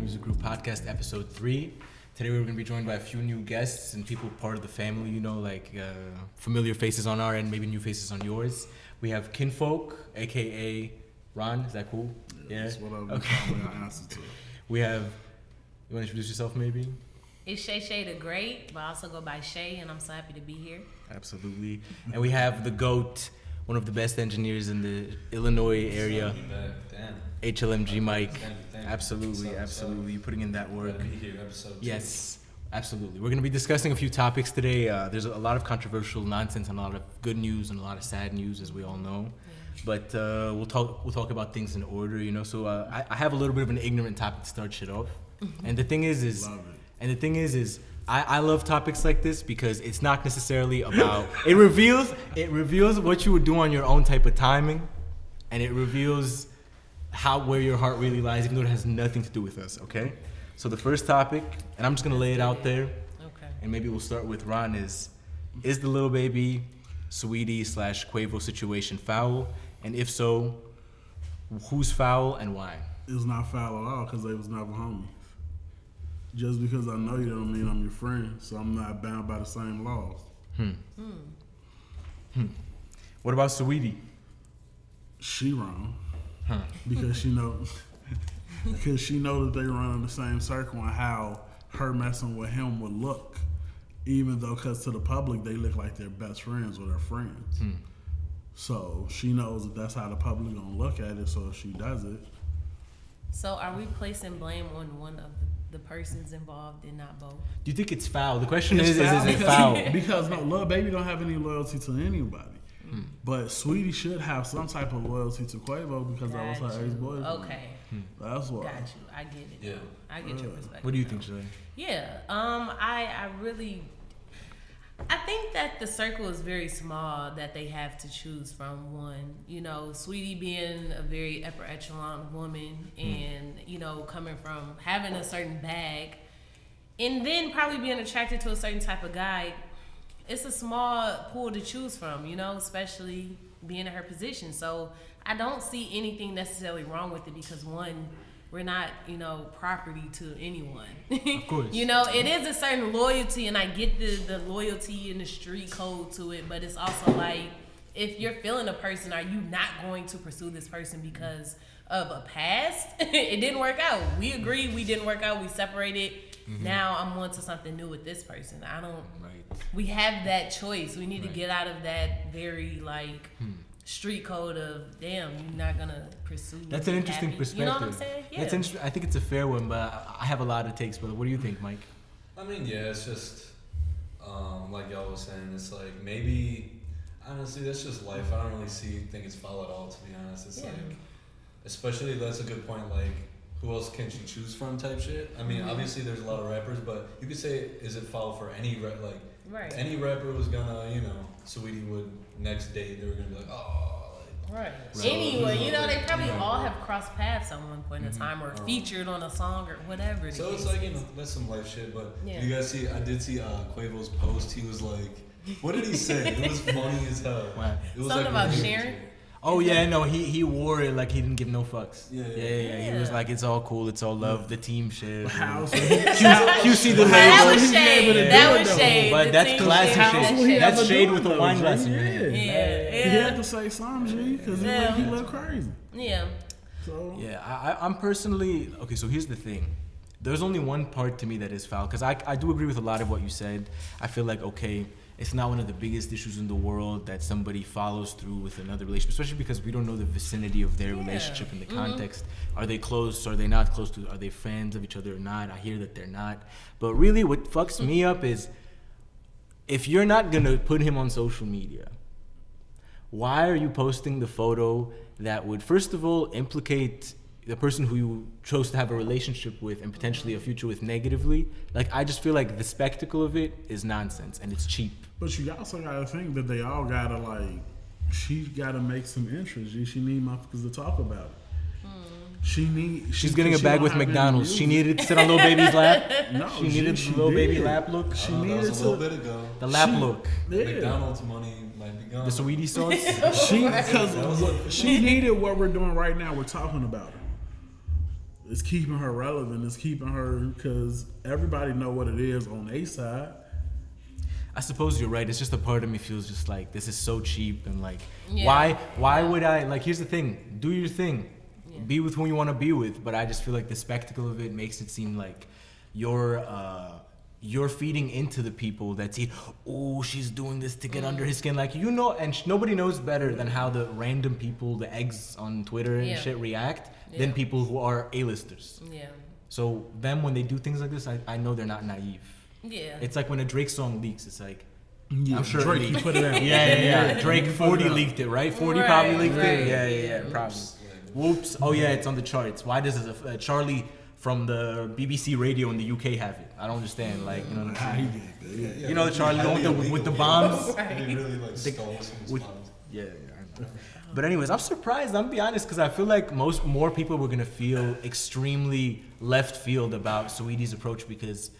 Music Group Podcast, Episode 3. Today we're going to be joined by a few new guests and people part of the family, you know, like familiar faces on our end, maybe new faces on yours. We have Kinfolk, a.k.a. Ron. Is that cool? Yeah. That's what I'm okay. answer to. We have, you want to introduce yourself maybe? It's Shay the Great, but I also go by Shay, and I'm so happy to be here. Absolutely. And we have the GOAT, one of the best engineers in the Illinois area. HLMG Mike. Absolutely. You're putting in that work. Yes, absolutely. We're going to be discussing a few topics today. There's a lot of controversial nonsense and a lot of good news and a lot of sad news, as we all know. But we'll talk about things in order, you know. So I have a little bit of an ignorant topic to start shit off. And the thing is I love topics like this because it's not necessarily about it reveals what you would do on your own type of timing, and it reveals where your heart really lies, even though it has nothing to do with us. Okay, so the first topic, and I'm just gonna lay it out there. Okay. And maybe we'll start with Ron. Is the Lil Baby, Saweetie / Quavo situation foul? And if so, who's foul and why? It's not foul at all because they was never homies. Just because I know you don't mean I'm your friend, so I'm not bound by the same laws. What about Saweetie? She wrong. Because she know that they run in the same circle and how her messing with him would look, even though because to the public they look like they're best friends or they're friends. So she knows that that's how the public gonna look at it. So if she does it. So are we placing blame on one of the persons involved and not both? Do you think it's foul? The question is it foul? Because no, Lil Baby don't have any loyalty to anybody. But Saweetie should have some type of loyalty to Quavo because that was her ex-boyfriend. Okay. That's why. Got you. I get it. Yeah. I get your perspective. What do you think, Shay? Yeah. I think that the circle is very small that they have to choose from. One, you know, Saweetie being a very upper echelon woman and, you know, coming from having a certain bag and then probably being attracted to a certain type of guy. It's a small pool to choose from, you know, especially being in her position. So I don't see anything necessarily wrong with it because, one, we're not, you know, property to anyone. Of course. You know, it is a certain loyalty, and I get the loyalty and the street code to it, but it's also like, if you're feeling a person, are you not going to pursue this person because of a past? It didn't work out. We agreed we didn't work out. We separated. Now I'm on to something new with this person. We have that choice. We need to get out of that very street code of damn, you're not gonna pursue. That's an interesting perspective. You know what I'm saying? Yeah. That's interesting. I think it's a fair one, but I have a lot of takes. But what do you think, Mike? I mean, yeah, it's just like y'all was saying. It's like maybe honestly, that's just life. I don't really think it's foul at all. To be honest, it's like, especially that's a good point. Like, who else can she choose from? Type shit. I mean, obviously there's a lot of rappers, but you could say, is it foul for any any rapper was gonna, you know, Saweetie would next date they were gonna be like, oh, right. Anyway, you know, they probably all have crossed paths at one point in time or featured on a song or whatever. So it's like, you know, that's some life shit. But you guys see, I did see Quavo's post. He was like, what did he say? It was funny as hell. Wow. It was something like about sharing. Oh yeah, no, he wore it like he didn't give no fucks. Yeah. He was like, it's all cool, it's all love, the team shit. How? QC the label. That was shade. That was shade. But that's classic shade. That's shade with a wine glass in your hand. Yeah. He had to say something, G, because he looked crazy. Yeah. So I'm personally okay. So here's the thing. There's only one part to me that is foul because I do agree with a lot of what you said. I feel like it's not one of the biggest issues in the world that somebody follows through with another relationship, especially because we don't know the vicinity of their relationship and the context. Are they close? Are they not close to? Are they fans of each other or not? I hear that they're not. But really, what fucks me up is if you're not gonna put him on social media, why are you posting the photo that would, first of all, implicate the person who you chose to have a relationship with and potentially a future with negatively? Like, I just feel like the spectacle of it is nonsense and it's cheap. But you also gotta think that they all gotta she gotta make some interest. She need motherfuckers to talk about it. She's getting a bag with McDonald's. She needed to sit on Lil Baby's lap. No, she needed the Lil Baby lap look. She that needed was a little bit ago. The lap look. Yeah. McDonald's money might be gone. The Saweetie sauce. She needed what we're doing right now. We're talking about her. It's keeping her relevant. It's keeping her because everybody know what it is on A side. I suppose you're right. It's just a part of me feels just like this is so cheap and like Yeah. why would I like here's the thing. Do your thing. Be with who you want to be with, but I just feel like the spectacle of it makes it seem like you're feeding into the people that see, oh, she's doing this to get under his skin. Like, you know, and nobody knows better than how the random people, the eggs on Twitter and shit react than people who are A-listers. Yeah. So them, when they do things like this, I know they're not naive. Yeah. It's like when a Drake song leaks, it's like, Yeah, I'm sure Drake, it you leaked. put it out. Yeah. Drake 40 leaked it, right? 40 Right, probably leaked right. it. Yeah, probably. Whoops. Oh yeah, it's on the charts. Why does Charlie from the BBC radio in the UK have it? I don't understand. Like, you know what How I'm he saying? did that? You know the Charlie the one with the bombs? He really like stole someone's with- bombs. Yeah, I know. But anyways, I'm surprised. I'm gonna be honest, because I feel like more people were gonna feel extremely left field about Saweetie's approach because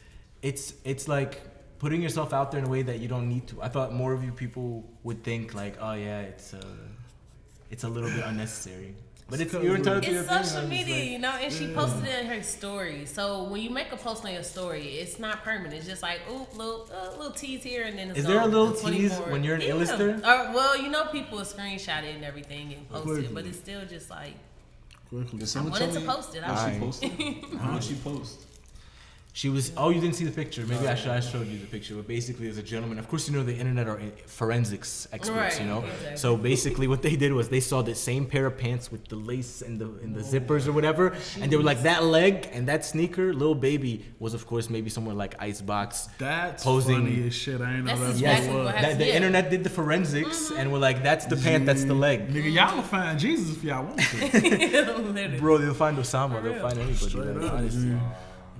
it's like putting yourself out there in a way that you don't need to. I thought more of you people would think like, oh yeah, it's a little bit unnecessary. But you're entitled to your It's opinion. social I'm just media, like- you know, and she posted it in her story. So when you make a post on your story, it's not permanent. It's just like, oop, little tease here, and then it's Is there a gone. little It's tease 24. when you're an Yeah. A-lister? Well, you know, people will screenshot it and everything and post Quickly. it, but it's still just like, Quickly. Did I someone wanted tell to me post it. how I she Alright. posted? How did she post? She was. Oh, you didn't see the picture. Maybe I showed you the picture. But basically, there's a gentleman. Of course, you know the internet are forensics experts. Right, You know. exactly. So basically, what they did was they saw the same pair of pants with the lace and the zippers or whatever, and they were like, that leg and that sneaker, little baby, was of course maybe somewhere like Icebox. That's Posing- funny as shit. I ain't know That's that's exactly what it what was. happened. The Yeah. internet did the forensics and were like, that's the pant, that's the leg. Nigga, y'all will find Jesus if y'all want to. Literally. Bro, they'll find Osama. They'll find anybody. Straight like, up. honestly. G.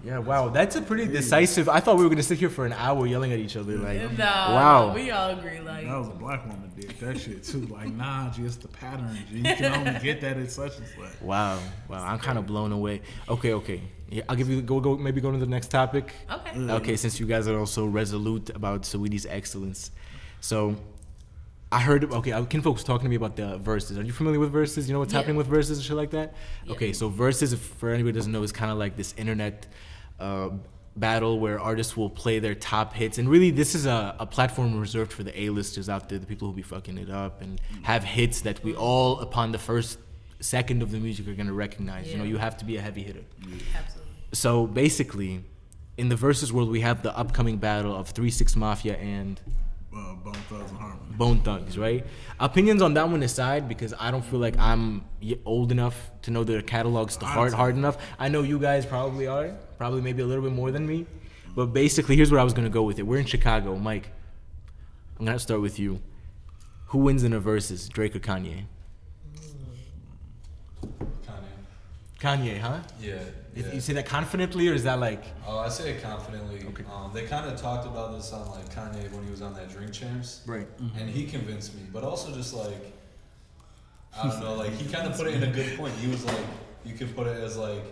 Yeah, wow, that's a pretty decisive. I thought we were gonna sit here for an hour yelling at each other. Like, No, wow. we all agree. Like, That was a black woman did that shit too. Like, nah, G, it's the pattern. G. You can only get that at such and such. Wow, I'm kind of blown away. Okay. Yeah, I'll give you maybe go to the next topic. okay. Okay, since you guys are also resolute about Saweetie's excellence, so I heard. Okay, Kinfolk was talking to me about the verses. Are you familiar with verses? You know what's Yeah. happening with verses and shit like that? Yeah. Okay, so verses, for anybody who doesn't know, is kind of like this internet battle where artists will play their top hits, and really this is a platform reserved for the A-listers out there, the people who be fucking it up and have hits that we all, upon the first second of the music, are gonna recognize. You know, Yeah. you have to be a heavy hitter. Absolutely. So basically, in the versus world, we have the upcoming battle of 3 6 Mafia and Bone Thugs and Harmony. Bone Thugs, right? Opinions on that one aside, because I don't feel like I'm old enough to know their catalogs to hard enough. I know you guys probably are, probably maybe a little bit more than me. But basically, here's where I was gonna go with it. We're in Chicago, Mike. I'm gonna start with you. Who wins in a versus, Drake or Kanye? Kanye, huh? Yeah. You say that confidently, or is that like? Oh, I say it confidently. Okay. They kind of talked about this on like Kanye when he was on that Drink Champs, Right. and he convinced me. But also just like, I don't know, like he kind of put it in a good point. He was like, you could put it as like,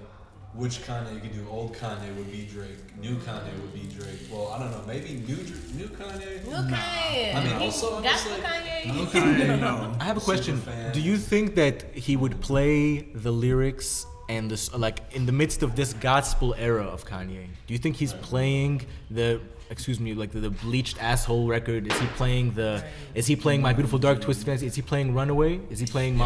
which Kanye you could do. Old Kanye would be Drake. New Kanye would be Drake. Well, I don't know. Maybe new Kanye. New Kanye. I mean, He also, I'm got just new like- Kanye. Okay, no. I have a question. fan. Do you think that he would play the lyrics and this, like, in the midst of this gospel era of Kanye? Do you think he's playing the, like the bleached asshole record? Is he playing My Beautiful Dark Twisted Fantasy? Is he playing Runaway? Is he playing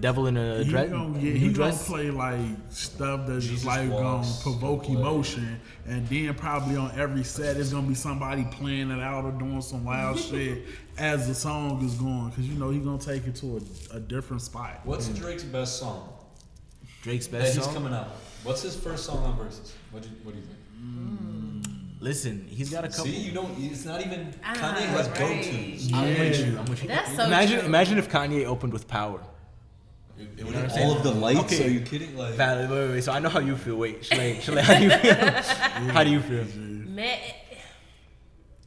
Devil in a He Dress? gonna New Dress? play like stuff that's just Jesus like gonna Walks, provoke Play. emotion, and then probably on every set it's gonna be somebody playing it out or doing some wild shit as the song is going, because you know he's gonna take it to a different spot. What's Drake's best song Drake's that best he's song? coming out? What's his first song on Versus? What do you think? Listen, he's got a couple. See, you don't. It's not even. Ah, Kanye has right. go-tos. I'm with you. That's so true. Imagine if Kanye opened with Power. It would what I'm have saying? all of the lights. Okay. Are you kidding? Like, Valid. Wait. So I know how you feel. Wait, Shalay, how do you feel? How do you feel? Man,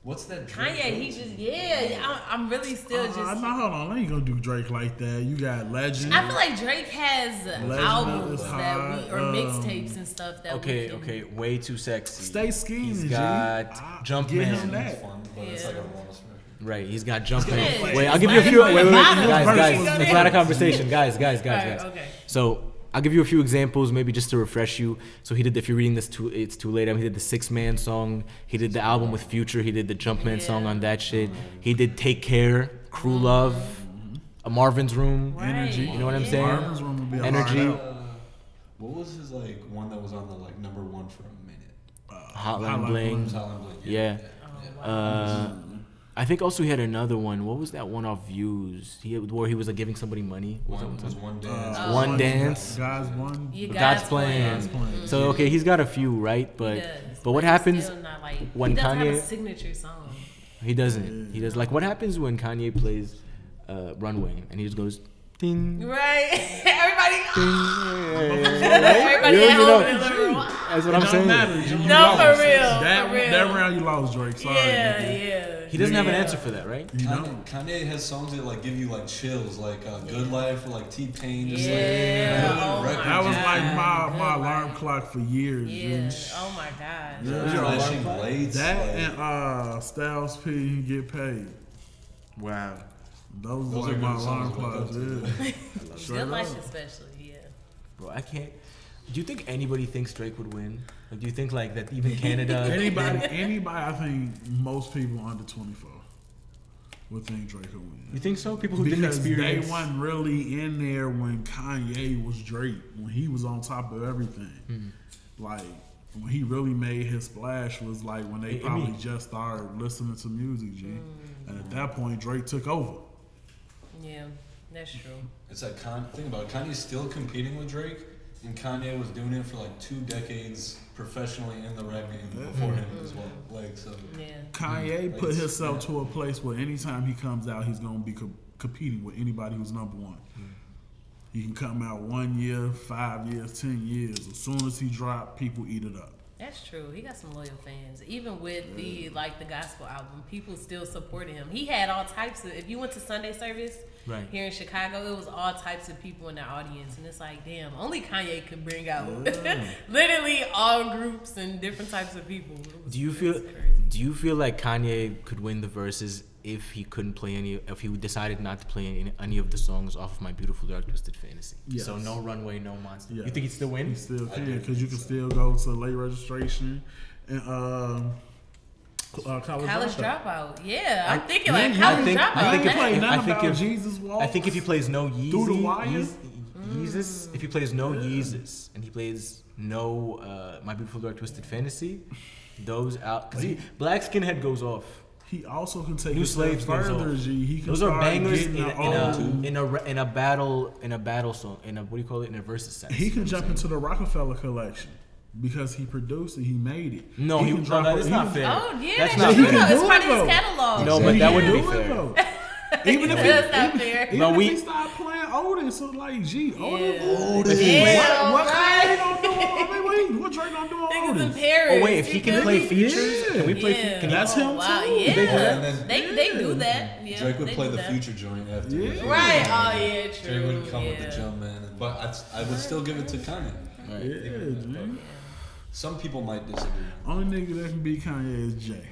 what's that? Drake Kanye, he just I'm really still just. No, hold on, I ain't gonna do Drake like that. You got Legend. I feel like Drake has albums is that hard, or mixtapes and stuff that. we can, Okay, way too sexy. Stay Scheming, He's G. got Give him Jumpman. that. fun, but it's Yeah. like a bonus record. Right, he's got Jumpman. Yeah, Wait, I'll it's give you a like few. from Wait, the bottom. guys, Go it's not a ahead. conversation. Guys. Alright, okay. So I'll give you a few examples, maybe just to refresh you. So he did, if you're reading this, it's too late. He did the 6 Man song. He did the album with Future. He did the Jumpman song on that shit. He did Take Care, Cruel Love, A Marvin's Room. Right. Energy. You know what I'm saying? Marvin's Room would be a Energy. hard out. What was his like one that was on the like number one for a minute? Hotline Bling. It was Hotline Bling. Yeah. Oh, wow. I think also he had another one. What was that one off Views? Where he was like giving somebody money. One dance. One Dance. God's one. Yeah, God's Plan. So okay, he's got a few, right? But He does, but what he's happens still not, like, when he doesn't have Kanye? a signature song. He doesn't. He does. Like what happens when Kanye plays Runway and he just goes ding. Right. Everybody. Everybody Everybody at home in the living room. That's what It I'm don't saying. matter. You No, lost. for real, That, for real. that round you lost, Drake. Sorry. Yeah, nigga. yeah. He doesn't have an answer for that, right? You don't. Kanye has songs that like give you like chills, like Good Life or like T-Pain. Just Yeah. like Oh my That was like God. my alarm clock for years. Yeah. dude. Oh my God. Yeah. Flashing Blades. That like, and Styles P Get Paid. Wow. Those Those are are like my good alarm songs to wake up clocks. to. Yeah. Straight Good Life up. especially, yeah. Bro, I can't. Do you think anybody thinks Drake would win? Like, do you think like that even Canada? Anybody, I think most people under 24 would think Drake would win. You think so? People who didn't Because experience. they wasn't really in there when Kanye was Drake, when he was on top of everything. Like, when he really made his splash was like when they probably just started listening to music, G. And at that point, Drake took over. Yeah, that's true. it's like think about it. Kanye's still competing with Drake, and Kanye was doing it for like 2 decades professionally in the rap game before him as well. Like so. Yeah. Kanye Like, put himself to a place where anytime he comes out, he's going to be competing with anybody who's number one. He can come out 1 year, 5 years, 10 years. As soon as he drop, people eat it up. That's true. He got some loyal fans. Even with the gospel album, people still supported him. He had all types of. If you went to Sunday service Right. here in Chicago, it was all types of people in the audience, and it's like, damn, only Kanye could bring out literally all groups and different types of people. It was- Do you it feel? was crazy. Do you feel like Kanye could win the verses if he couldn't play any? If he decided not to play any of the songs off of My Beautiful Dark Twisted Fantasy? Yes. So no Runway, no Monster. Yes. You think he'd still win? He still can because you can still go to late registration and college Dropout. Yeah, I'm thinking yeah, like yeah, College I think- Dropout. I think He if- played nothing I think about if- Jesus Walk. I think if he plays no Through the Yeezy, Wire? Yeezus, if he plays no Yeezus and he plays no My Beautiful Dark Twisted Fantasy, those out because Black Skinhead goes off. he also can take New it a step Slaves goes further. off. G. He can Those are start bangers getting in the old. a battle song in a what do you call it in a versus sense. He You know can what I'm jump saying? into the Rockefeller collection because he produced it. He made it. No, he can drop that's it. not he fair. Oh yeah, That's that's not true. fair. No, it's do part it, of his though. catalog. No, He but that can wouldn't be do it, fair. though. Even if That's not he, fair. even No, if we- he start playing Otis, so like, gee, Otis, Yeah, what right. Kanye don't do? I mean, what Drake don't do on Niggas in Otis? Paris. Oh wait, if he you can feel play me? features, can we play? Yeah. Can That's him Wow, too. yeah. They do, and then- They do that. Yeah, Drake would they play do the that. Future joint after. Yeah. Right. Oh yeah, true. Drake would come with the yeah. jump man, but I would still give it to Kanye. Yeah, man. Some people might disagree. Only nigga that can beat Kanye is Jay.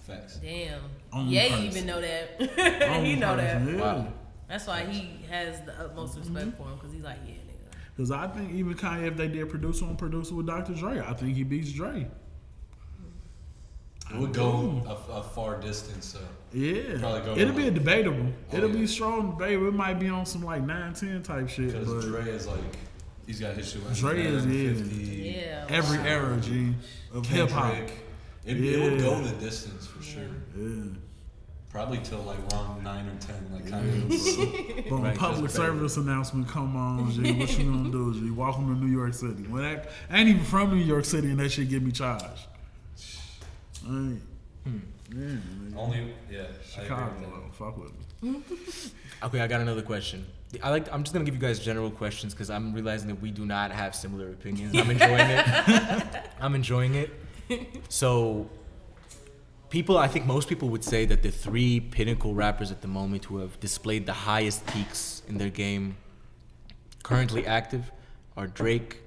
Facts. Damn. Only Yeah, person. you even know that. Only he know person, that. Yeah. Wow. That's why he has the utmost respect for him because he's like, yeah, nigga. Because I think even Kanye, if they did producer with Dr. Dre, I think he beats Dre. It would go a far distance. So Yeah. Probably go It'll to be a like- debatable. Oh, It'll yeah. be strong debatable. It might be on some like 9-10 type shit. because But Dre is like he's got his shit with Dre is, yeah. 50. Yeah. every wow. era, G, of hip hop. Kendrick. It would go Yeah. the distance for sure. Yeah. Probably till like round 9 or 10, like Kanye. would- But when Right, public just better. service announcement come on, G, what you gonna do, G? Welcome to New York City. When I ain't even from New York City and that shit get me charged. Ain't. Yeah, nigga. Only, yeah. I agree Chicago, with that. though. Fuck with me. Okay, I got another question. I'm just gonna give you guys general questions because I'm realizing that we do not have similar opinions. I'm enjoying it. I'm enjoying it. So, I think most people would say that the 3 pinnacle rappers at the moment who have displayed the highest peaks in their game, currently active, are Drake,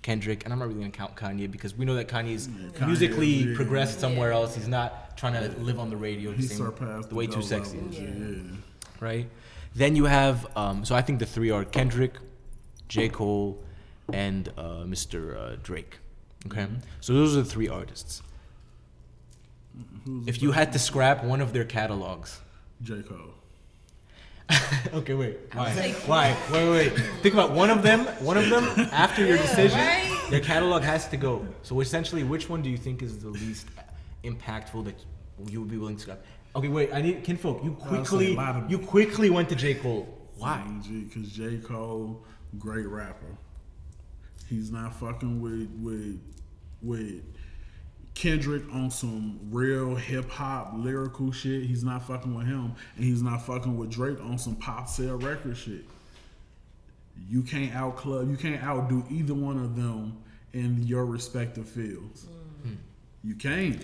Kendrick, and I'm not really gonna count Kanye because we know that Kanye's Kanye, musically yeah. progressed somewhere else. He's not trying to live on the radio. He the same- surpassed the way the too GOAT sexy. levels, Yeah. Yeah. Right? Then you have, so I think the 3 are Kendrick, J. Cole, and Mr. Drake. Okay, so those are the 3 artists. If you had to scrap one of their catalogs, J. Cole. okay, wait. I would say Why? Wait. Think about one of them. After your decision, right? their catalog has to go. So essentially, which one do you think is the least impactful that you would be willing to scrap? Okay, wait. I need Kinfolk. You quickly went to J. Cole. Why? Because J. Cole, great rapper. He's not fucking with Kendrick on some real hip hop lyrical shit. He's not fucking with him, and he's not fucking with Drake on some pop sale record shit. You can't outdo either one of them in your respective fields. You can't.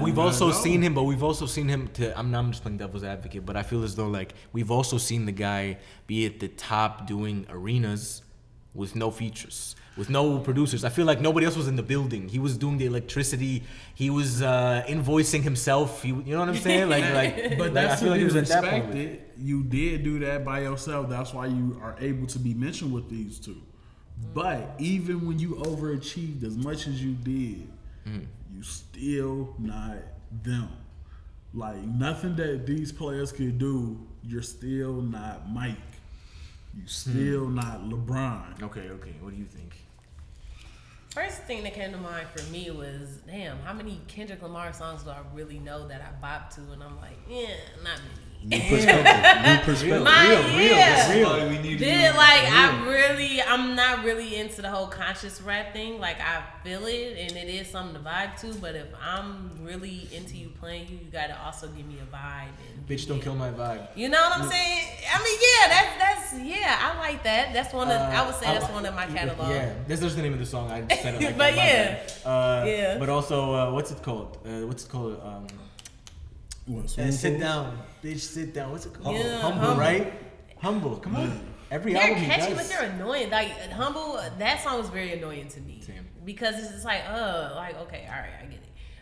We've also seen him. I'm just playing devil's advocate, but I feel as though like we've also seen the guy be at the top doing arenas with no features, with no producers. I feel like nobody else was in the building. He was doing the electricity. He was invoicing himself. You know what I'm saying? But that's that's I feel like he was at that point. respected. You did do that by yourself. That's why you are able to be mentioned with these two. But even when you overachieved as much as you did, you still not them. Like nothing that these players could do, you're still not Mike. You still not LeBron. Okay. What do you think? First thing that came to mind for me was, damn, how many Kendrick Lamar songs do I really know that I bop to? And I'm like, not many. New perspective. Real. I'm not really into the whole conscious rap thing. Like I feel it and it is something to vibe to, but if I'm really into you playing you gotta also give me a vibe. And Bitch, don't kill my vibe. You know what I'm saying? I mean, I like that. That's one of I would say that's one of my catalog. Yeah, that's just the name of the song. I said it like But that. yeah. But also, what's it called? Sit down, bitch. Sit down. What's it called? Yeah, Humble, right? Humble. Come on. Every They're album he catchy, does. but they're annoying. Like Humble, that song was very annoying to me. Same. Because it's just like, okay, all right, I get it.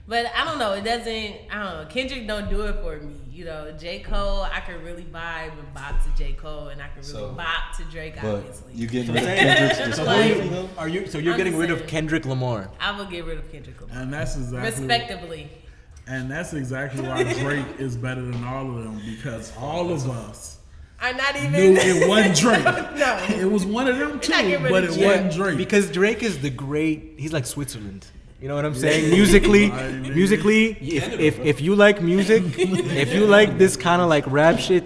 But I don't know. It doesn't. I don't know. Kendrick don't do it for me. You know, J. Cole, I could really vibe and bop to J. Cole, and I could really bop to Drake. But Obviously, you getting rid of Kendrick's discography though? You're I'm getting just rid of saying. Kendrick Lamar. I will get rid of Kendrick Lamar. And that's exactly Respectively. And that's exactly why Drake is better than all of them, because all of us I'm not even. knew it wasn't Drake. No. It was one of them too, not getting rid but of it Drake. wasn't Drake. Because Drake is the great. He's like Switzerland. You know what I'm saying? Musically, if you like music, if you like this kind of like rap shit,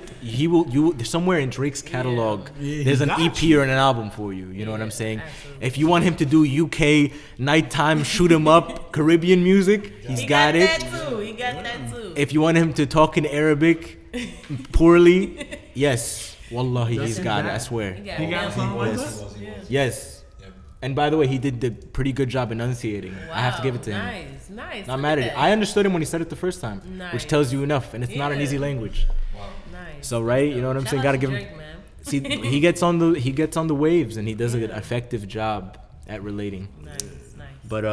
somewhere in Drake's catalog, Yeah, there's he an got EP you. or an album for you. You know what I'm saying? absolutely. If you want him to do UK nighttime shoot 'em up Caribbean music, he's He got it. That too. He got that too. If you want him to talk in Arabic poorly, yes, wallahi, he's got it. I swear. He got, He got it. something like Yes. that. Yes. And by the way, he did the pretty good job enunciating. I have to give it to him. Nice. Not Look mad at at it. that. I understood him when he said it the first time, Nice. which tells you enough. And it's not an Yeah. easy language. Nice. So right, you know what I'm Shout saying? out Gotta to give him. Drake, man. See, he gets on the waves, and he does an effective job at relating. Nice. But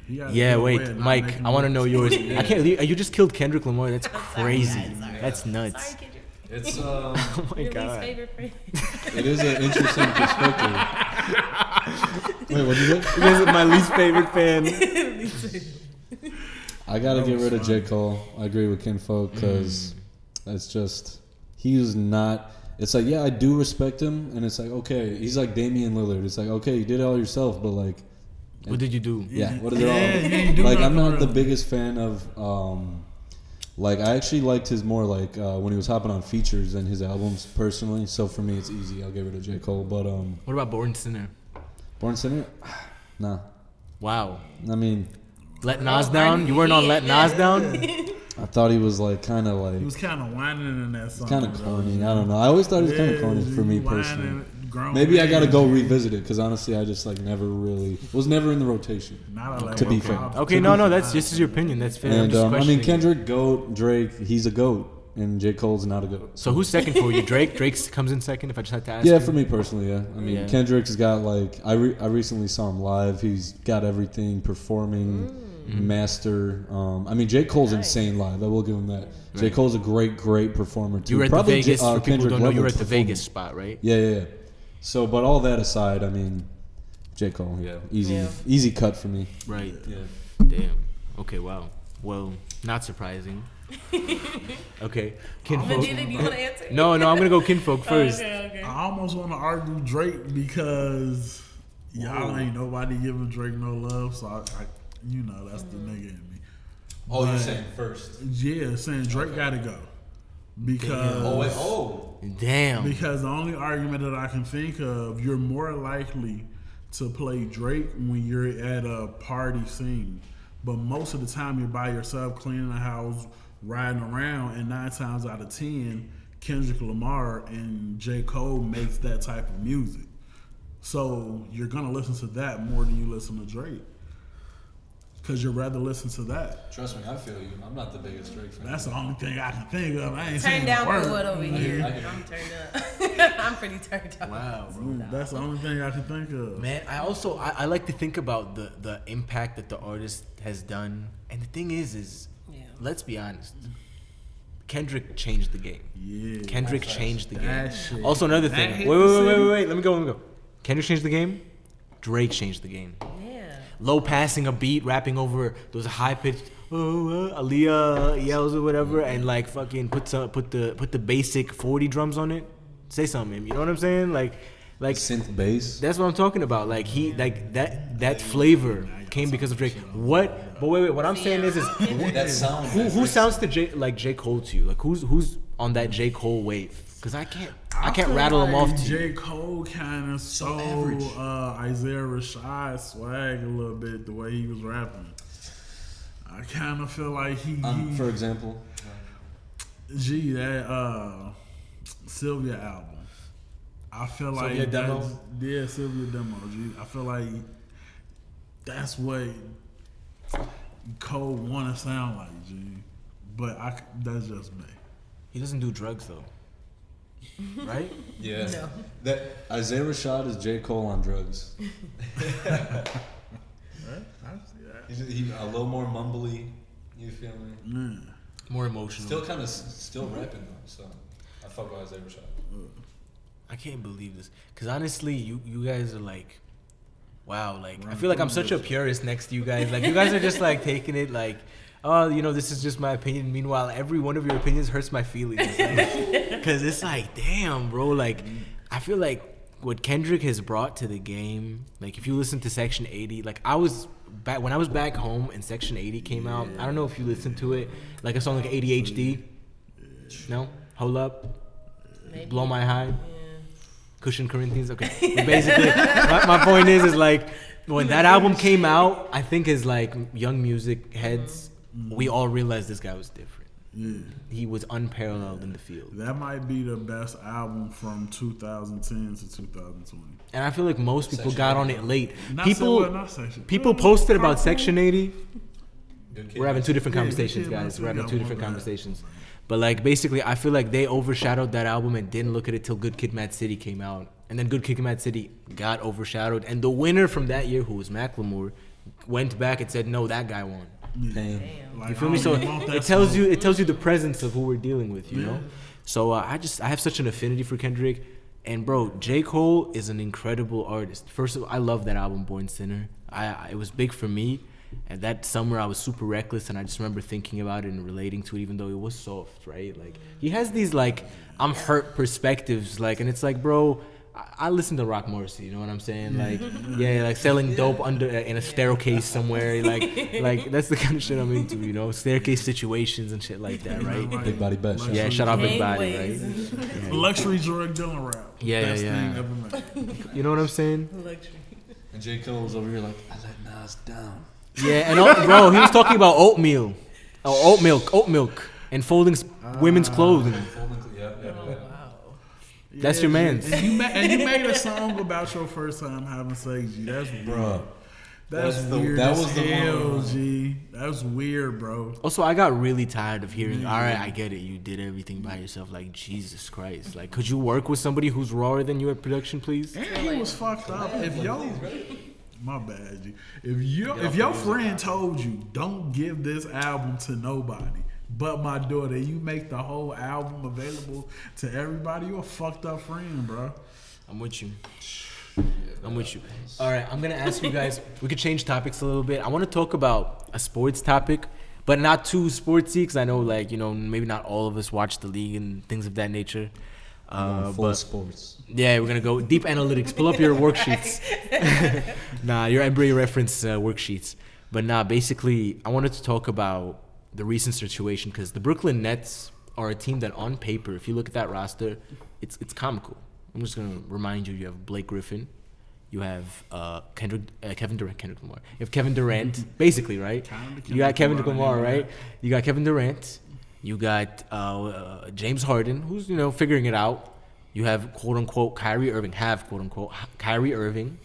He got a yeah, good way wait, of not Mike, making I want to moves. know yours. I can't. You just killed Kendrick Lamar. That's crazy. Sorry. That's nuts. Sorry, Kendrick. It's Oh my Your least god. favorite friend. It is an interesting perspective. Wait, what did you say? This is my least favorite fan. I gotta That get was rid of fun. J. Cole. I agree with Kinfolk because it's just he's not. It's like I do respect him, and it's like okay, he's like Damian Lillard. It's like okay, you did it all yourself, but like What did you do? what is it Yeah, all? he ain't do Like I'm nothing not the real. biggest fan of. Like I actually liked his more like when he was hopping on features than his albums personally. So for me, it's easy. I'll get rid of J. Cole. But What about Born Sinner? Born Sinner, nah. Wow. I mean, Let Nas down? You weren't on Let Nas down? I thought he was like kind of like He was kind of whining in that song. kind of though. corny. I don't know. I always thought he was kind of corny for me he whining, personally. grown Maybe I man gotta go shit. revisit it because honestly, I just like never really was never in the rotation. Not a To be level fair. problem. Okay, no, that's just your opinion. That's fair. I'm And just I mean, questioning. Kendrick, goat, Drake, he's a goat, and J. Cole's not a goat. So who's second for you? Drake? Drake comes in second. If I just had to ask. Yeah, you? for me personally, yeah. I mean, Yeah. Kendrick's got like I recently saw him live. He's got everything, performing, master. I mean, J. Cole's insane live. I will give him that. J. Cole's a great performer too. You were at Probably the Vegas. For people who Kendrick don't know, you were level at the performer. Vegas spot, right? Yeah. So, but all that aside, I mean, J. Cole, yeah, easy cut for me. Right. Yeah. Damn. Okay. Wow. Well, not surprising. Okay. Kinfolk. Medina, do you want to answer? No, I'm gonna go Kinfolk first. Okay. I almost want to argue Drake because y'all ain't nobody giving Drake no love, so I that's the nigga in me. Oh, you're But, saying first. Yeah, saying Drake gotta go because Damn. because the only argument that I can think of, you're more likely to play Drake when you're at a party scene, but most of the time you're by yourself cleaning the house, riding around, and 9 times out of 10, Kendrick Lamar and J. Cole makes that type of music. So you're gonna listen to that more than you listen to Drake, because you'd rather listen to that. Trust me, I feel you. I'm not the biggest Drake fan. That's the only thing I can think of. I ain't Turn saying down the word. for what over here? I'm turned up. I'm pretty turned up. Wow, bro. That's the only thing I can think of. Man, I like to think about the impact that the artist has done, and the thing is let's be honest, Kendrick changed the game. Yeah, Kendrick changed the game. that shit. Also, another That thing. hit Wait. the city. Let me go. Kendrick changed the game. Drake changed the game. Yeah. Low passing a beat, rapping over those high pitched Aaliyah yells or whatever, and like fucking put the basic 40 drums on it. Say something, you know what I'm saying? Like Synth bass. that's what I'm talking about. Like he like that flavor came because of Drake. What? But wait. What I'm saying is that sound. who sounds to J Cole to you? Like who's on that J Cole wave? Because I can't feel rattle them like off to you. J. Cole kind of stole Isaiah Rashad's swag a little bit, the way he was rapping. I kind of feel like he For example, that Sylvia album. I feel Sylvia like Demo? Sylvia Demo. G. I feel like that's what Cole want to sound like, G. But that's just me. He doesn't do drugs though, right? Yeah. No. That Isaiah Rashad is J. Cole on drugs. Right? I see that. he's a little more mumbly. You feel me? Yeah. More emotional. Still rapping though. So I fuck with Isaiah Rashad. I can't believe this. Cause honestly, you guys are like, wow. Like I feel like I'm such a purist next to you guys. Like you guys are just like taking it like, oh, this is just my opinion. Meanwhile, every one of your opinions hurts my feelings. Like, Cause it's like, damn, bro. Like I feel like what Kendrick has brought to the game. Like if you listen to Section 80, like when I was back home and Section 80 came out. I don't know if you listened to it. Like a song like ADHD. No, hold up. Maybe. Blow My High. Yeah. Cushion Corinthians. Okay. But basically, my point is like when that album came out, I think as like young music heads, we all realized this guy was different. Yeah. He was unparalleled in the field. That might be the best album from 2010 to 2020. And I feel like most people Section got on 80. it late. Not Section. People posted about Section 80. Good kid. We're having two different Yeah, conversations, Good Kid, guys. Mad We're having City, two yeah, different my bad. conversations. But like basically, I feel like they overshadowed that album and didn't look at it till Good Kid, Mad City came out, and then Good Kid, Mad City got overshadowed. And the winner from that year, who was Macklemore, went back and said, "No, that guy won." Pain. Damn. Like, You feel me? I So don't even want that it tells song. you the presence of who we're dealing with, you know. So I have such an affinity for Kendrick, and bro, J. Cole is an incredible artist. First of all, I love that album, Born Sinner. It was big for me, and that summer I was super reckless, and I just remember thinking about it and relating to it, even though it was soft, right? Like he has these like I'm hurt perspectives, like, and it's like, bro. I listen to Rock Morrissey, you know what I'm saying? Like, yeah, like selling dope under in a staircase somewhere, like that's the kind of shit I'm into, you know, staircase situations and shit like that, right? Big body bet. Like, Yeah, shout out Big Body, Gangways. right? Luxury drug dealer rap. Yeah, Best yeah. thing ever made. You know what I'm saying? Luxury. And J. Cole was over here like, I let Nas down. Yeah, and bro, he was talking about oat milk, and folding women's clothing. Yeah. Oh, wow. That's your man's. And you made a song about your first time having sex, G. That's Bruh. That's That's the- weird. that as was the hell, one. G. That's weird, bro. Also, I got really tired of hearing, all right, I get it, you did everything by yourself. Like, Jesus Christ. Like, could you work with somebody who's rawer than you at production, please? And he was fucked up. If my bad, G. If your friend told you, don't give this album to nobody but my daughter, you make the whole album available to everybody, you a fucked up friend, bro. I'm with you. I'm with you. All right, I'm gonna ask you guys. We could change topics a little bit. I want to talk about a sports topic, but not too sportsy, because I know, like, you know, maybe not all of us watch the league and things of that nature. Full sports. Yeah, we're gonna go deep analytics. Pull up your worksheets. Your NBA reference worksheets. But basically, I wanted to talk about the recent situation, because the Brooklyn Nets are a team that, on paper, if you look at that roster, it's comical. I'm just gonna remind you: you have Blake Griffin, you have Kevin Durant, Kendrick Lamar. You have Kevin Durant, basically, right? You got Kevin Lamar, right? You got Kevin Durant. You got James Harden, who's, you know, figuring it out. You have, quote unquote, Kyrie Irving. Kyrie Irving.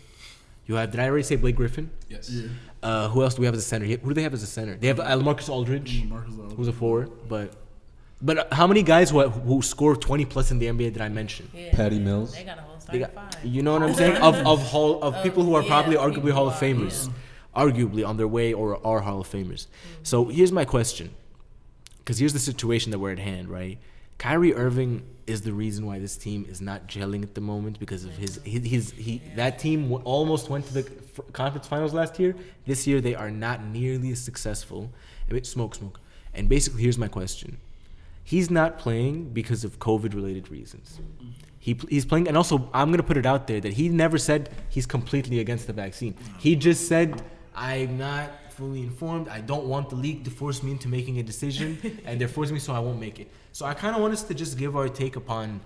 You have, did I already say Blake Griffin? Yes. Yeah. Who else do we have as a center? Who do they have as a center? They have LaMarcus Aldridge, who's a forward. But how many guys who score 20 plus in the NBA did I mention? Yeah. Patty Mills. They got a whole starting five. You know what I'm saying? Of people who are probably arguably Hall of Famers, arguably on their way or are Hall of Famers. So here's my question, because here's the situation that we're at hand, right? Kyrie Irving is the reason why this team is not gelling at the moment, because of that team almost went to the conference finals last year. This year they are not nearly as successful. Smoke. And basically, here's my question. He's not playing because of COVID-related reasons. He's playing, and also I'm gonna put it out there that he never said he's completely against the vaccine. He just said, I'm not fully informed. I don't want the league to force me into making a decision, and they're forcing me, so I won't make it. So I kind of want us to just give our take upon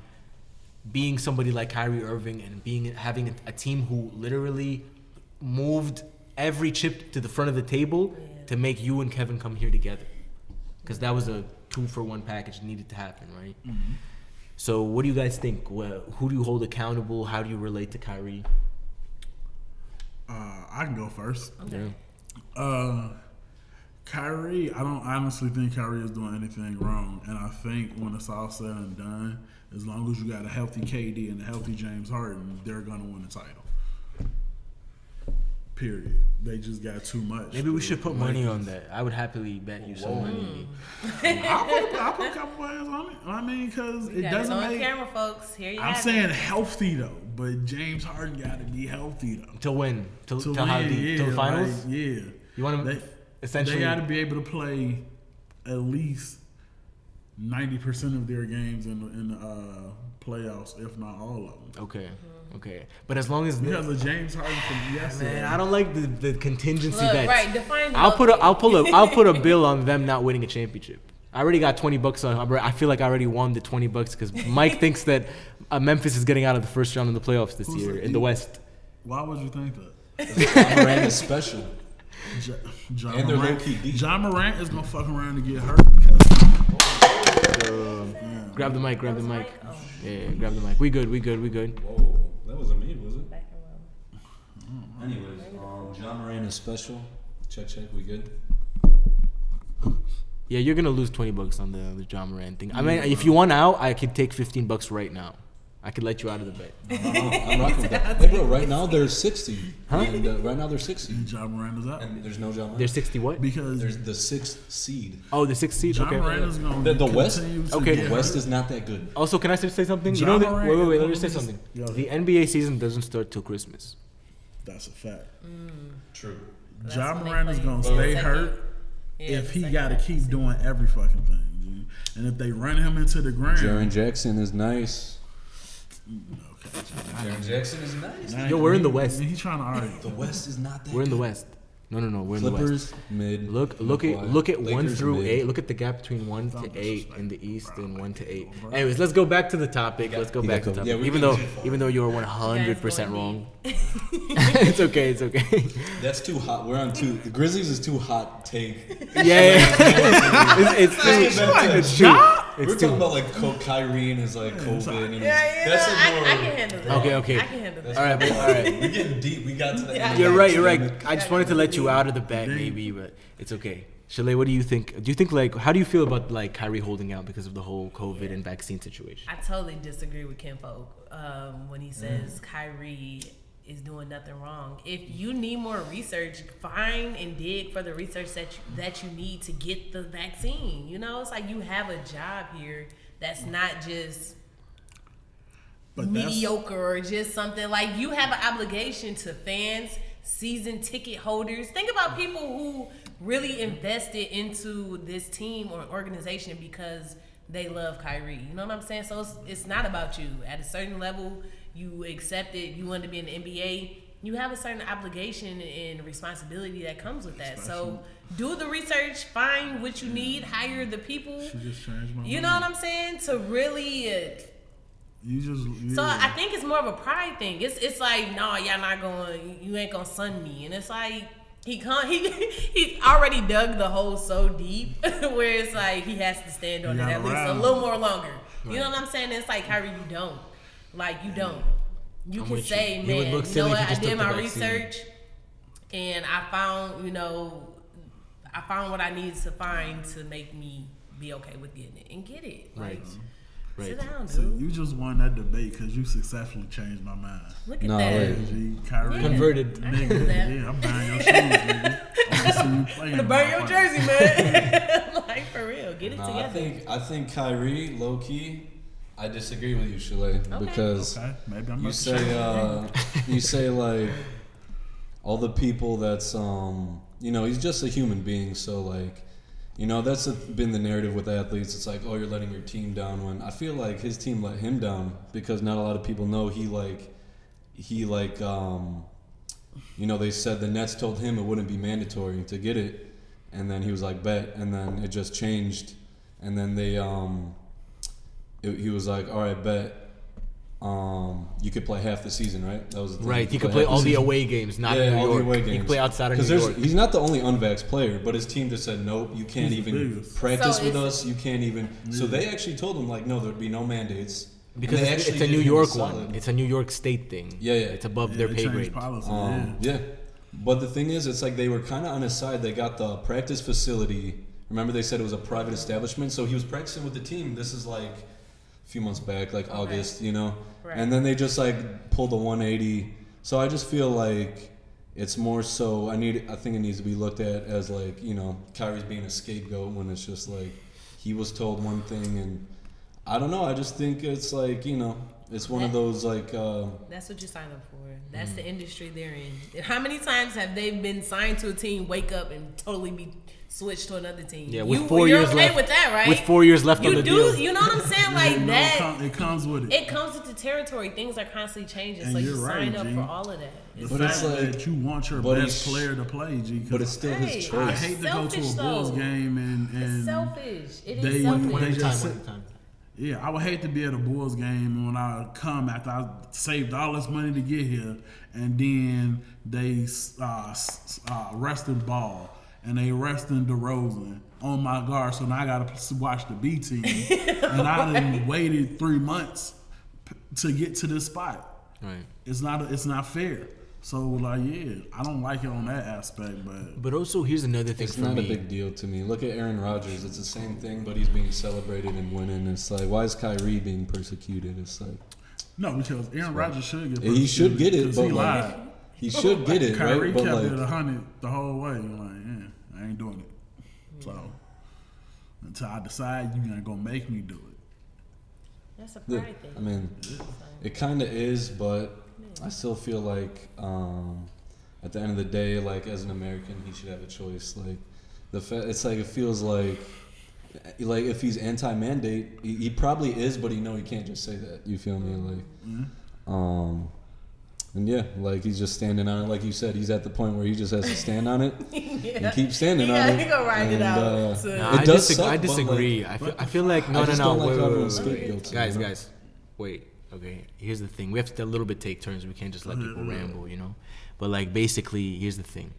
being somebody like Kyrie Irving and having a team who literally moved every chip to the front of the table to make you and Kevin come here together, because that was a 2-for-1 package that needed to happen, right? Mm-hmm. So what do you guys think? Who do you hold accountable? How do you relate to Kyrie? I can go first. Okay. Kyrie, I don't honestly think Kyrie is doing anything wrong. And I think when it's all said and done, as long as you got a healthy KD and a healthy James Harden, they're going to win the title. Period. They just got too much. Maybe we should put money on that. I would happily bet you some money. I'll put a couple players on it. I mean, because it doesn't on make... camera, folks. Here you I'm have saying it. healthy, though. But James Harden got to be healthy, though. Till when? Till To how win, deep? Till the finals? Like, yeah. You want to essentially... They got to be able to play at least 90% of their games in the playoffs, if not all of them. Okay. But as long as Because of James Harden from yesterday. man, I don't like the contingency Look, bets. right, define I'll put a bill on them not winning a championship. I already got $20 on. I feel like I already won the $20 because Mike thinks that Memphis is getting out of the first round of the playoffs this year in the West. Why would you think that? Ja Morant is special. John And they're Morant, low-key deep. John Morant is gonna fuck around and get hurt because Grab the mic. That was Mike? Oh. Yeah, grab the mic. We good. Whoa, that wasn't me, was it? Back around. Anyways, Ja Morant is special. Check. We good? Yeah, you're gonna lose $20 on the John Morant thing. I mean, if you want out, I could take $15 right now. I could let you out of the bet. I'm rocking with that. Hey, bro, right now they're 60. Huh? And, right now they're 60. and John Morant is out. And there's no Ja Morant. They're 60 what? Because There's the 6th seed. Oh, the 6th seed. John Okay. Morant is gonna The West? continue to Okay. get The West hurt. is not that good. Also, can I say something? Ja You know, Morant wait. is Let one me of say these- something. Yo. The NBA season doesn't start till Christmas. That's a fact. True. That's John when they Morant is play. gonna Second. stay hurt Yeah, if he second got to half. keep doing every fucking thing. G. And if they run him into the ground, Jaren Jackson is nice. Jaren Jackson is nice. Nah, Yo, we're in the he- West. He's trying to argue. The West is not that We're in the good. West. No. We're in the West. Clippers, mid. Look Kawhi. at 1 Lakers, through mid. 8. Look at the gap between 1 to Don't 8 in the disrespect me, East bro. and 1 to 8. Bro. Anyways, let's go back to the topic. Let's go You back got to the the- yeah, topic. we're Even though you were 100% wrong. It's okay. That's too hot. We're on two. The Grizzlies is too hot take. Yeah. It's true. We're talking about like Kyrie and his like COVID. And That's I more. can handle that. Okay. I can handle that. All right. We're getting deep. We got to the end. You're right. I just wanted to let you out of the bet, maybe, but it's okay. Chalet, what do you think? Do you think how do you feel about Kyrie holding out because of the whole COVID and vaccine situation? I totally disagree with Kinfolk when he says Kyrie is doing nothing wrong. If you need more research, find and dig for the research that you need to get the vaccine. You know, it's like you have a job here that's not just But that's- mediocre or just something. Like, you have an obligation to fans, season ticket holders. Think about people who really invested into this team or organization because they love Kyrie. You know what I'm saying? So it's not about you. At a certain level, you accept it. You want to be in the NBA. You have a certain obligation and responsibility that comes with that. So do the research, find what you need, hire the people. She just changed my You mind. know what I'm saying? To really. So I think it's more of a pride thing. It's like, no, y'all not going. You ain't gonna sun me. And it's like he already dug the hole so deep where it's like he has to stand on it at least a little more longer. You know what I'm saying? It's like, Kyrie, you don't. Like, you don't. You I'm can with say, you. It would man, look you know silly if what? you I just did took the my vaccine. research and I found what I needed to find to make me be okay with getting it and get it. Like, Right. sit down, So dude. you just won that debate because you successfully changed my mind. Look at Nah, that. wait. G, Kyrie, Converted. I can do that. Yeah, I'm buying your shoes, nigga. I want to see you playing. To burn your jersey, man. Like, for real. Get it Nah, together. I think Kyrie, low key, I disagree with you, Chalet, because Okay, maybe I'm you about to change. you say like all the people that's he's just a human being, so like that's been the narrative with athletes. It's like, oh, you're letting your team down, when I feel like his team let him down because not a lot of people know they said the Nets told him it wouldn't be mandatory to get it, and then he was like, bet, and then it just changed, and then they he was like, all right, bet. You could play half the season, right? That was the thing. Right. He could play all the away games, not in New all the York. away He games. could play outside of New Because York. he's not the only unvaxxed player, but his team just said, nope, you can't He's the even biggest. practice So with it's- us. You can't even. So they actually told him, like, no, there'd be no mandates. And Because they it's actually a did New him York solid. one. It's a New York State thing. Yeah, yeah. It's above Yeah, their they pay changed grade. policy, Yeah. But the thing is, it's like they were kind of on his side. They got the practice facility. Remember, they said it was a private establishment. So he was practicing with the team. This is like a few months back, like August, Right. And then they just like pulled a 180. So I just feel like it's more so. I think it needs to be looked at as like Kyrie's being a scapegoat when it's just like he was told one thing, and I don't know. I just think it's like it's one of those like. That's what you sign up for. That's the industry they're in. How many times have they been signed to a team, wake up, and totally be switched to another team? Yeah, with 4 years you're okay left. with that, right? With 4 years left on You the do. deal. You know what I'm saying? Like that. It comes with it. It comes with the territory. Things are constantly changing, And so you you're sign right, up G. for all of that. The But fact it's like- that you want your but best he's- player to play, G. 'cause But it's still Hey, his I choice. hate to go to a Selfish, Bulls though. game It's and selfish. It they- is One selfish. at a time, One at a time. yeah, I would hate to be at a Bulls game and when I come after I saved all this money to get here, and then they rested Ball and they resting DeRozan on my guard, so now I gotta watch the B team, and I done waited 3 months to get to this spot. Right. It's not fair. So like, yeah, I don't like it on that aspect, but But also, here's another thing It's for not me. a big deal to me. Look at Aaron Rodgers. It's the same thing, but he's being celebrated and winning. It's like, why is Kyrie being persecuted? It's like no, because Aaron Rodgers should get. he should get it, 'cause but he like lied. he should get it, Kyrie right? But kept it like 100 the whole way. Like, yeah, I ain't doing it. So until I decide you ain't gonna make me do it. That's a Yeah, pride thing. I mean, it kind of is, but I still feel like at the end of the day, like as an American, he should have a choice. Like it's like it feels like if he's anti-mandate, he probably is, but he can't just say that. You feel me? Like, and yeah, like he's just standing on it. Like you said, he's at the point where he just has to stand on it and keep standing on it. He gonna ride it And, out. Nah, It does suck, I but, disagree. like, I feel like no, I just no, don't no. like Wait, how wait, everyone's wait, wait. scapegoats, Guys, you know? guys, wait. Okay, here's the thing. We have to a little bit take turns. We can't just let people ramble, But like, basically, here's the thing.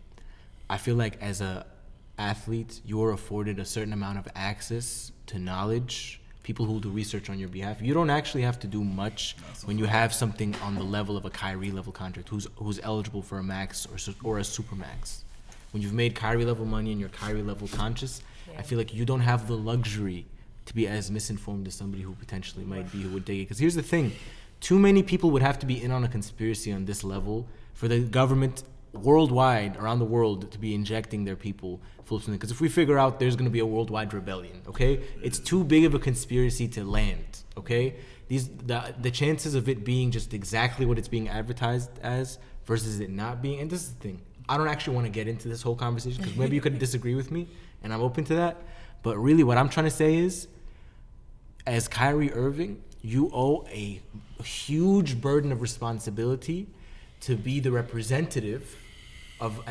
I feel like as a athlete, you're afforded a certain amount of access to knowledge. People who do research on your behalf. You don't actually have to do much when you have something on the level of a Kyrie level contract, who's eligible for a max or a super max. When you've made Kyrie level money and you're Kyrie level conscious, I feel like you don't have the luxury to be as misinformed as somebody who potentially might be, who would take it. Because here's the thing, too many people would have to be in on a conspiracy on this level for the government worldwide, around the world, to be injecting their people full of something. Because if we figure out there's going to be a worldwide rebellion, okay, it's too big of a conspiracy to land, okay? The chances of it being just exactly what it's being advertised as versus it not being, and this is the thing, I don't actually want to get into this whole conversation because maybe you could disagree with me, and I'm open to that. But really, what I'm trying to say is, as Kyrie Irving, you owe a huge burden of responsibility to be the representative of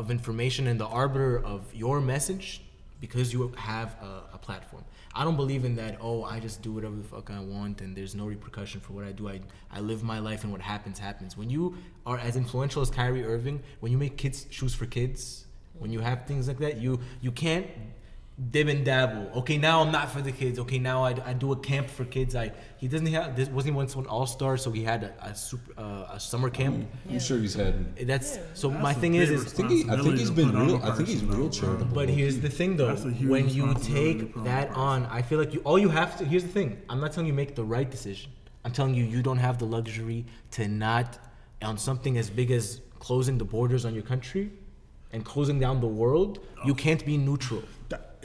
information and the arbiter of your message because you have a platform. I don't believe in that, oh, I just do whatever the fuck I want and there's no repercussion for what I do. I live my life and what happens, happens. When you are as influential as Kyrie Irving, when you make shoes for kids, when you have things like that, you can't dib and dabble. Okay, now I'm not for the kids. Okay, now I do a camp for kids. He doesn't have this. Wasn't he once an all-star? So he had a summer camp. I'm sure he's had. So my thing is I think he's been real. I think he's real charitable. But here's the thing, though. When you take that on, I feel like all you have to. Here's the thing. I'm not telling you make the right decision. I'm telling you don't have the luxury to not on something as big as closing the borders on your country and closing down the world. You can't be neutral.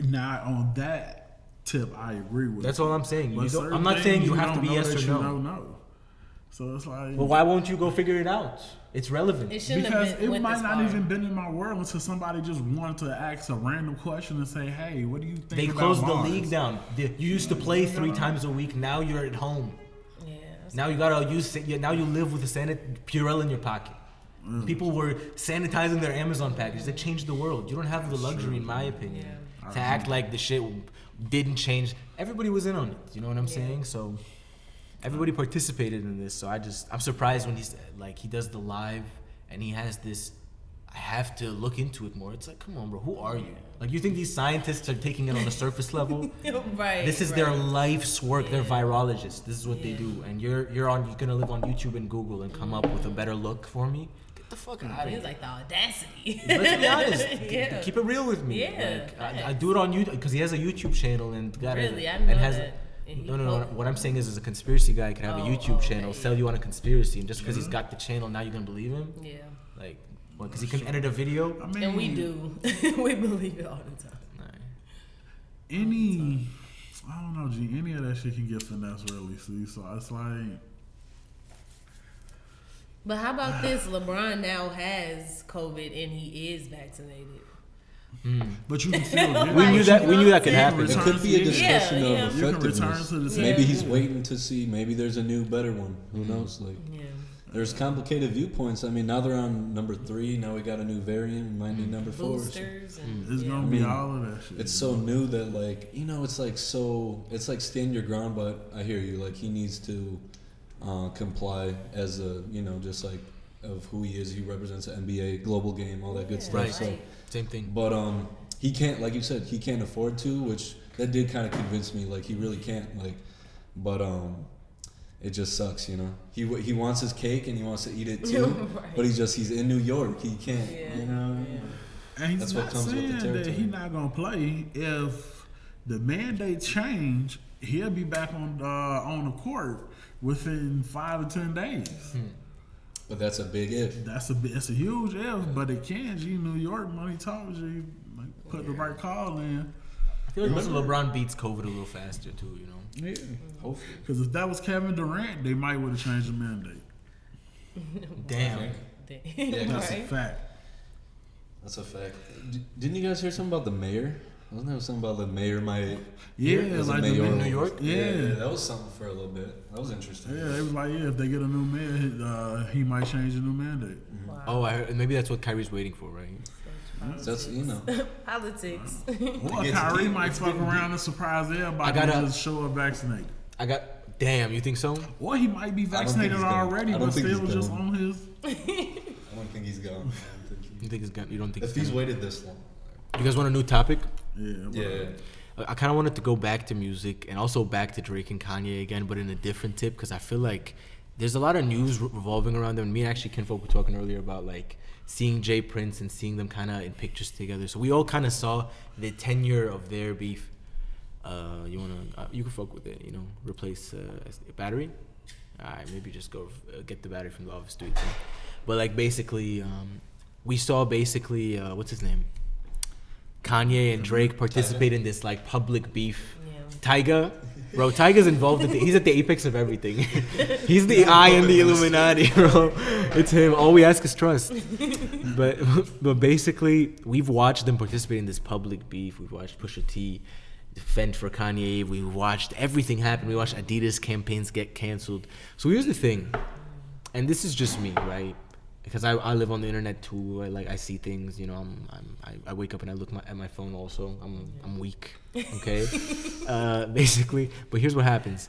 Now, on that tip, I agree with. That's all I'm saying. But I'm not saying you have to be yes or no. You don't know. So it's like. Well, why won't you go figure it out? It's relevant. It shouldn't because have been it might not far. even been in my world until somebody just wanted to ask a random question and say, "Hey, what do you think?" They about closed the Mars? league down. You used to play 3 times a week. Now you're at home. Yeah. Now you gotta use. Now you live with a Purell in your pocket. People were sanitizing their Amazon packages. They changed the world. You don't have the luxury, in my opinion, to act like the shit didn't change. Everybody was in on it. You know what I'm saying? So everybody participated in this. So I'm surprised when he does the live and he has this. I have to look into it more. It's like, come on, bro. Who are you? Like, you think these scientists are taking it on the surface level? Right. This is their life's work. They're virologists. This is what they do. And you're gonna live on YouTube and Google and come up with a better look for me? Get the fuck out of here. It's like the audacity. Let's be honest. Yeah. Keep it real with me. Yeah, Like, I do it on YouTube because he has a YouTube channel and Really? I didn't know that. And he No. posted What I'm saying is, a conspiracy guy can have a YouTube channel, okay. sell you on a conspiracy, and just because he's got the channel, now you're gonna believe him? Yeah. Like, what? Because he can edit a video? I mean, And we do. We believe it all the time. I don't know, G. Any of that shit can get finesse, really. See, so it's like. But how about this? LeBron now has COVID and he is vaccinated. But you can still get We it. knew that could happen. It could be a discussion Yeah. of You can return effectiveness. to the same. Maybe he's waiting to see. Maybe there's a new, better one. Who knows? Like, Yeah. there's complicated viewpoints. I mean, now they're on number 3. Now we got a new variant. We might need number 4. So Boosters and It's gonna I be mean, all of that shit. it's so new that, like, it's like it's like stand your ground. But I hear you. Like, he needs to comply as a just like of who he is. He represents the NBA, global game, all that good stuff. Right. So, Same thing. but he can't, like you said, he can't afford to, which that did kind of convince me. Like, he really can't. Like, but it just sucks, He wants his cake and he wants to eat it too, Right. but he's in New York. He can't, And he's That's what not comes with the saying that territory. he's not gonna play. If the mandates change, he'll be back on the court within 5 to 10 days. But that's a big if. It's a huge if, but it can. G, New York money talks. You like, put the right call in. I feel like LeBron beats COVID a little faster, too, Yeah. Hopefully. Because if that was Kevin Durant, they might would have changed the mandate. Damn. Yeah, That's a Right. fact. That's a fact. Didn't you guys hear something about the mayor? Wasn't there something about the mayor might? Yeah, as a like mayor the New York? Yeah. that was something for a little bit. That was interesting. Yeah, it was like, if they get a new mayor, he might change the new mandate. Wow. Oh, I heard, maybe that's what Kyrie's waiting for, right? That's Politics. Or It's Kyrie deep. might It's fuck getting around and surprise everybody I gotta- and just show up vaccinated. Damn, you think so? Or he might be I don't think vaccinated he's going. already, I don't but think he's still just going. on his. I don't think he's gone. You think you don't think If he's waited this long. You guys want a new topic? Yeah. Yeah. I kind of wanted to go back to music and also back to Drake and Kanye again, but in a different tip, because I feel like there's a lot of news revolving around them. And me and actually Ken Folk were talking earlier about like seeing Jay Prince and seeing them kind of in pictures together. So we all kind of saw the tenure of their beef. You can fuck with it, replace a battery. All right, maybe just go get the battery from the office, do it too. But like basically, we saw basically what's his name, Kanye and Drake participate in this like public beef. Yeah. Tyga, bro, Tyga's involved. He's at the apex of everything. He's the eye in the Illuminati, bro. It's him. All we ask is trust. But basically, we've watched them participate in this public beef. We've watched Pusha T defend for Kanye. We watched everything happen. We watched Adidas campaigns get canceled. So here's the thing, and this is just me, right? Because I live on the internet too. I see things. You know, I wake up and I look at my phone. Also, I'm weak. Okay, basically. But here's what happens.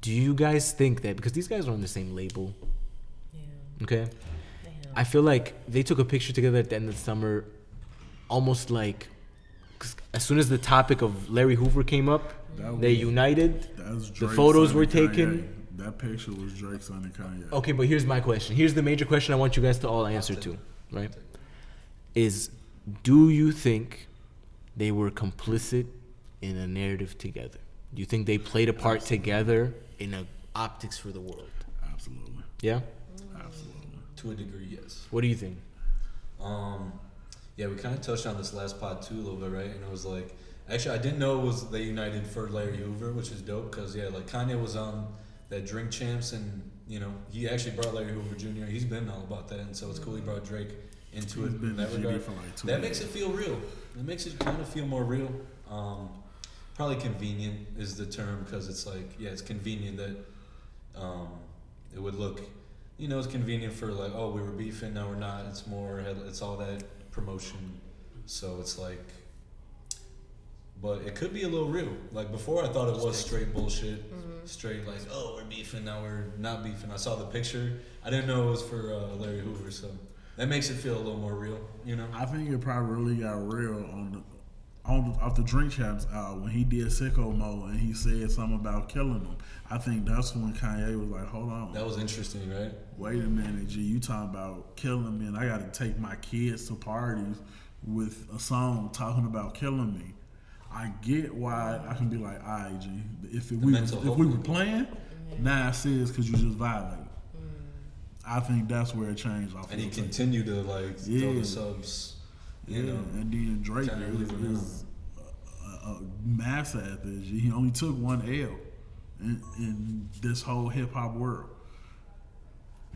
Do you guys think that because these guys are on the same label? Yeah. Okay. Damn. I feel like they took a picture together at the end of the summer, almost like 'cause as soon as the topic of Larry Hoover came up, they united. That's The Drake's photos son were and Kanye. taken. That picture was Drake's son and Kanye. Okay, but here's my question. Here's the major question I want you guys to all answer to, right? Is do you think they were complicit in a narrative together? Do you think they played a part together in a optics for the world? Absolutely. Yeah? Absolutely. To a degree, yes. What do you think? Yeah, we kind of touched on this last pod too a little bit, right? And it was like, actually, I didn't know it was they united for Larry Hoover, which is dope because yeah, like Kanye was on that Drink Champs, and you know he actually brought Larry Hoover Jr. He's been all about that, and so it's cool he brought Drake into He's it been in that in GD regard. for like 2 That makes it years. feel real. It makes it kind of feel more real. Probably convenient is the term because it's like yeah, it's convenient that it would look, you know, it's convenient for like oh we were beefing, now we're not. It's more, it's all that promotion, so it's like. But it could be a little real. Like before, I thought it was straight bullshit, straight like, oh, we're beefing, now we're not beefing. I saw the picture. I didn't know it was for Larry Hoover, so that makes it feel a little more real, you know? I think it probably really got real off the Drink Champs album when he did Sicko Mode and he said something about killing them. I think that's when Kanye was like, hold on. That was interesting, right? Wait a minute, G, you talking about killing me and I got to take my kids to parties with a song talking about killing me. I get why I can be like, all right, G, if we were playing, now it says because you just violated. I think that's where it changed off. And he continued to like throw the subs, you know. And then Drake Kinda really is a mass at this. He only took one L in this whole hip hop world.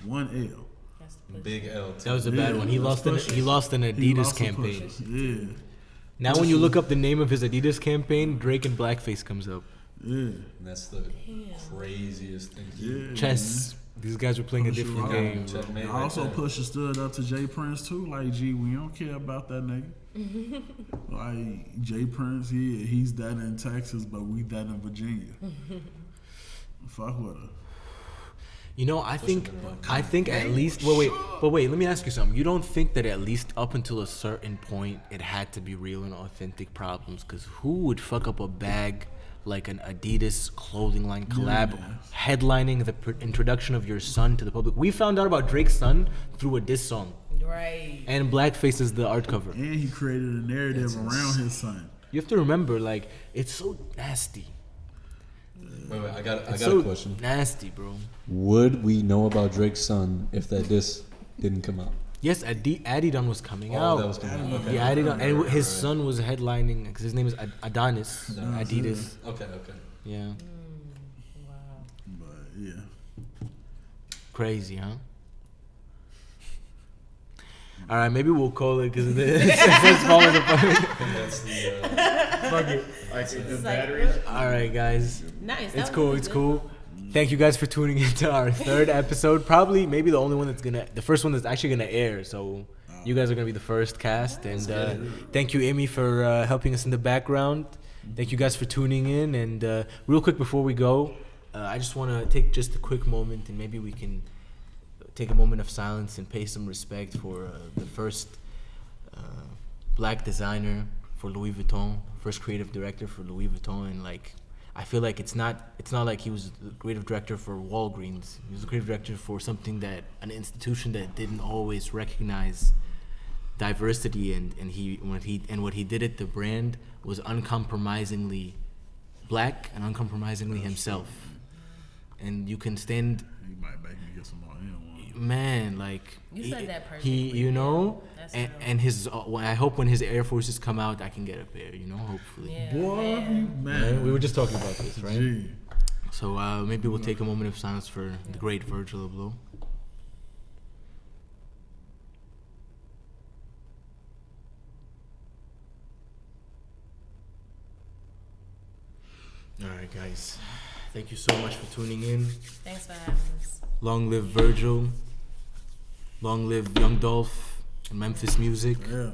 One L. That's the push. Big L. That was a bad one. He lost an He Adidas lost the campaign. pushes. Yeah. Now when you look up the name of his Adidas campaign, Drake and blackface comes up. Yeah. And that's the craziest thing. Yeah. Chess. These guys were playing a Pusha different Raw. game. Checkmate And right also, there. Pusha stood up to Jay Prince too. Like, G, we don't care about that nigga. Like Jay Prince, he's that in Texas, but we that in Virginia. Fuck with her. You know, I think at least. But wait. Let me ask you something. You don't think that at least up until a certain point, it had to be real and authentic problems? Because who would fuck up a bag like an Adidas clothing line collab, headlining the introduction of your son to the public? We found out about Drake's son through a diss song, Right. and blackface is the art cover. And he created a narrative around his son. You have to remember, like, it's so nasty. Wait, I got It's a so question. nasty, bro. Would we know about Drake's son if that diss didn't come out? Yes, Adidon was coming Oh, out. that was coming out. Okay. Yeah, Adidon, and Right, his right. son was headlining because his name is Adonis. Adidas. Okay. Yeah, Wow. But yeah. crazy, huh? All right, maybe we'll call it because it's falling apart. That's the. Fuck it. It's like, All right, guys, nice. it's cool. It's cool. Thank you guys for tuning into our third episode. Probably, maybe the only one the first one that's actually gonna air. So you guys are gonna be the first cast, and thank you, Amy, for helping us in the background. Thank you guys for tuning in. And real quick before we go, I just want to take just a quick moment, and maybe we can take a moment of silence and pay some respect for the first black designer for Louis Vuitton, first creative director for Louis Vuitton, and like. I feel like it's not like he was the creative director for Walgreens. He was the creative director for something an institution that didn't always recognize diversity, and what he did at the brand was uncompromisingly black and uncompromisingly himself. And you can stand. He might make me get some more in one. man, like You said that he, perfectly, you know, That's and, real. and his. I hope when his Air Forces come out, I can get a pair. You know, hopefully. Yeah, Boy, man. man. Right? We were just talking about this, right? Gee. So maybe we'll take a moment of silence for the great Virgil Abloh. All right, guys. Thank you so much for tuning in. Thanks for having us. Long live Virgil. Long live Young Dolph and Memphis music. Yeah.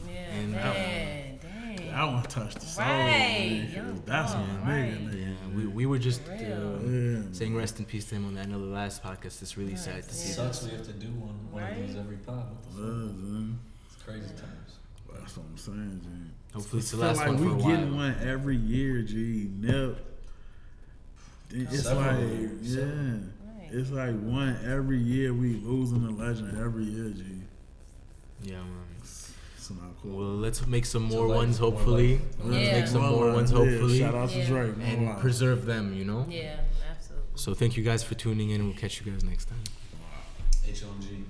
Yeah, And, man, dang. That one touched the soul. Right, nigga. Young That's Dolph, my right. nigga, nigga. Yeah, we were just For real. Yeah. saying rest in peace to him on that. I know the last podcast. It's really sad to It see. sucks we have to do one Right. of these every pod. What the fuck? Man. It's crazy times. That's what I'm saying, G. Hopefully it's the I feel last like one for a we while. getting one every year, G. Nip. It's Several like, years. yeah. Right. It's like one every year. We losing a legend every year, G. Yeah, man. It's not cool. Well, let's make some more life, ones, more hopefully. life. Let's Yeah. make some Well, more ones, yeah, hopefully. Shout out to Yeah. Drake. no And lie. preserve them, you know? Yeah, absolutely. So thank you guys for tuning in, and we'll catch you guys next time. HLMG.